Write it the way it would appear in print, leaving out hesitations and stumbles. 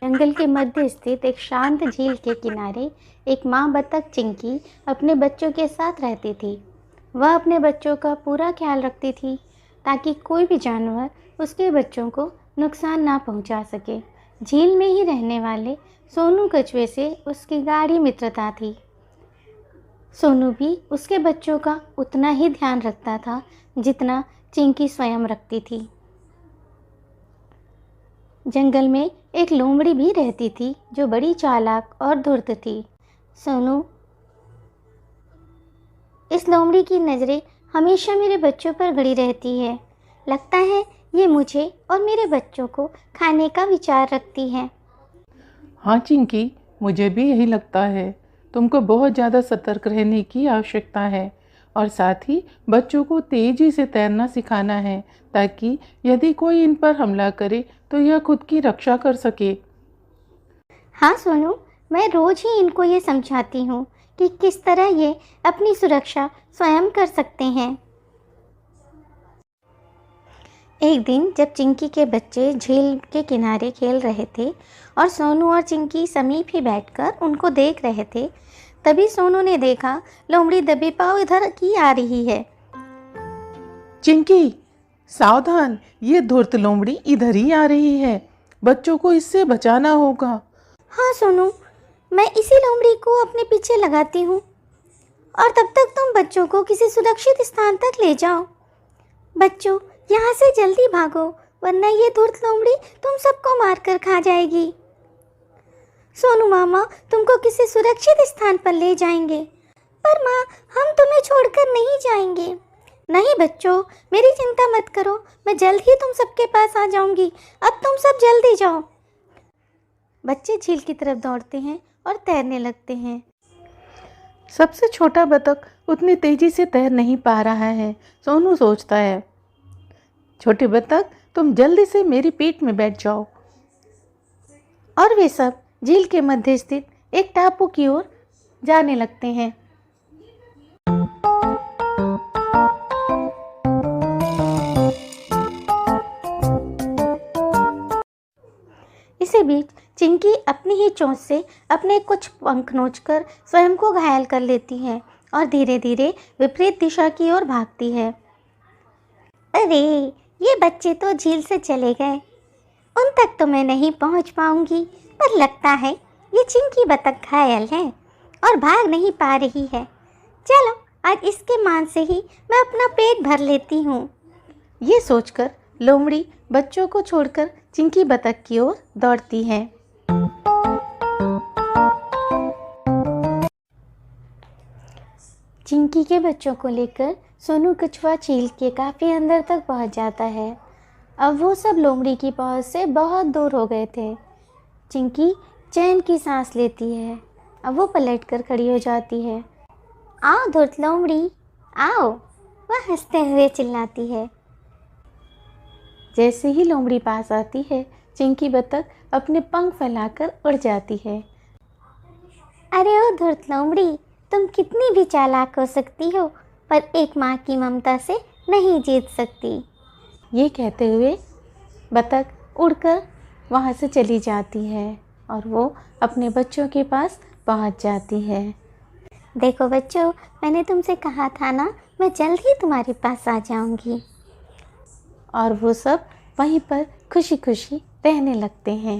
जंगल के मध्य स्थित एक शांत झील के किनारे एक माँ बतख चिंकी अपने बच्चों के साथ रहती थी। वह अपने बच्चों का पूरा ख्याल रखती थी ताकि कोई भी जानवर उसके बच्चों को नुकसान ना पहुंचा सके। झील में ही रहने वाले सोनू कछुए से उसकी गाढ़ी मित्रता थी। सोनू भी उसके बच्चों का उतना ही ध्यान रखता था जितना चिंकी स्वयं रखती थी। जंगल में एक लोमड़ी भी रहती थी जो बड़ी चालाक और धूर्त थी। सोनू, इस लोमड़ी की नज़रें हमेशा मेरे बच्चों पर गड़ी रहती है। लगता है ये मुझे और मेरे बच्चों को खाने का विचार रखती है। हाँ चिंकी, मुझे भी यही लगता है। तुमको बहुत ज़्यादा सतर्क रहने की आवश्यकता है और साथ ही बच्चों को तेज़ी से तैरना सिखाना है ताकि यदि कोई इन पर हमला करे तो यह खुद की रक्षा कर सके। हाँ सोनू, मैं रोज़ ही इनको ये समझाती हूँ कि किस तरह ये अपनी सुरक्षा स्वयं कर सकते हैं। एक दिन जब चिंकी के बच्चे झील के किनारे खेल रहे थे और सोनू और चिंकी समीप ही बैठकर उनको देख रहे थे, तभी सोनू ने देखा लोमड़ी दबे पांव इधर की आ रही है। चिंकी, सावधान, ये धूर्त लोमड़ी इधर ही आ रही है। बच्चों को इससे बचाना होगा। हाँ सोनू, मैं इसी लोमड़ी को अपने पीछे लगाती हूँ और तब तक तुम बच्चों को किसी सुरक्षित स्थान तक ले जाओ। बच्चों, यहाँ से जल्दी भागो वरना ये धूर्त लोमड़ी तुम सबको मार कर खा जाएगी। सोनू मामा तुमको किसी सुरक्षित स्थान पर ले जाएंगे। पर माँ, हम तुम्हें छोड़कर नहीं जाएंगे। नहीं बच्चों, मेरी चिंता मत करो, मैं जल्द ही तुम सबके पास आ जाऊंगी। अब तुम सब जल्दी जाओ। बच्चे झील की तरफ दौड़ते हैं और तैरने लगते हैं। सबसे छोटा बतख उतनी तेजी से तैर नहीं पा रहा है। सोनू सोचता है, छोटे बतख, तुम जल्दी से मेरी पीठ में बैठ जाओ। और वे सब झील के मध्य स्थित एक टापू की ओर जाने लगते हैं। इसी बीच चिंकी अपनी ही चोंच से अपने कुछ पंख नोचकर स्वयं को घायल कर लेती है और धीरे धीरे विपरीत दिशा की ओर भागती है। अरे, ये बच्चे तो झील से चले गए। उन तक तो मैं नहीं पहुंच पाऊंगी, पर लगता है ये चिंकी बतख घायल है और भाग नहीं पा रही है। चलो, आज इसके मान से ही मैं अपना पेट भर लेती हूँ। ये सोचकर लोमड़ी बच्चों को छोड़कर चिंकी बतख की ओर दौड़ती है। चिंकी के बच्चों को लेकर सोनू कछुआ झील के काफ़ी अंदर तक पहुंच जाता है। अब वो सब लोमड़ी की पहुंच से बहुत दूर हो गए थे। चिंकी चैन की सांस लेती है। अब वो पलटकर खड़ी हो जाती है। आओ धूर्त लोमड़ी, आओ, वह हंसते हुए चिल्लाती है। जैसे ही लोमड़ी पास आती है, चिंकी बतख अपने पंख फैलाकर उड़ जाती है। अरे ओ धूर्त लोमड़ी, तुम कितनी भी चालाक हो सकती हो, पर एक माँ की ममता से नहीं जीत सकती। ये कहते हुए बतख उड़कर वहाँ से चली जाती है और वो अपने बच्चों के पास पहुँच जाती है। देखो बच्चों, मैंने तुमसे कहा था ना, मैं जल्द ही तुम्हारे पास आ जाऊँगी। और वो सब वहीं पर खुशी खुशी रहने लगते हैं।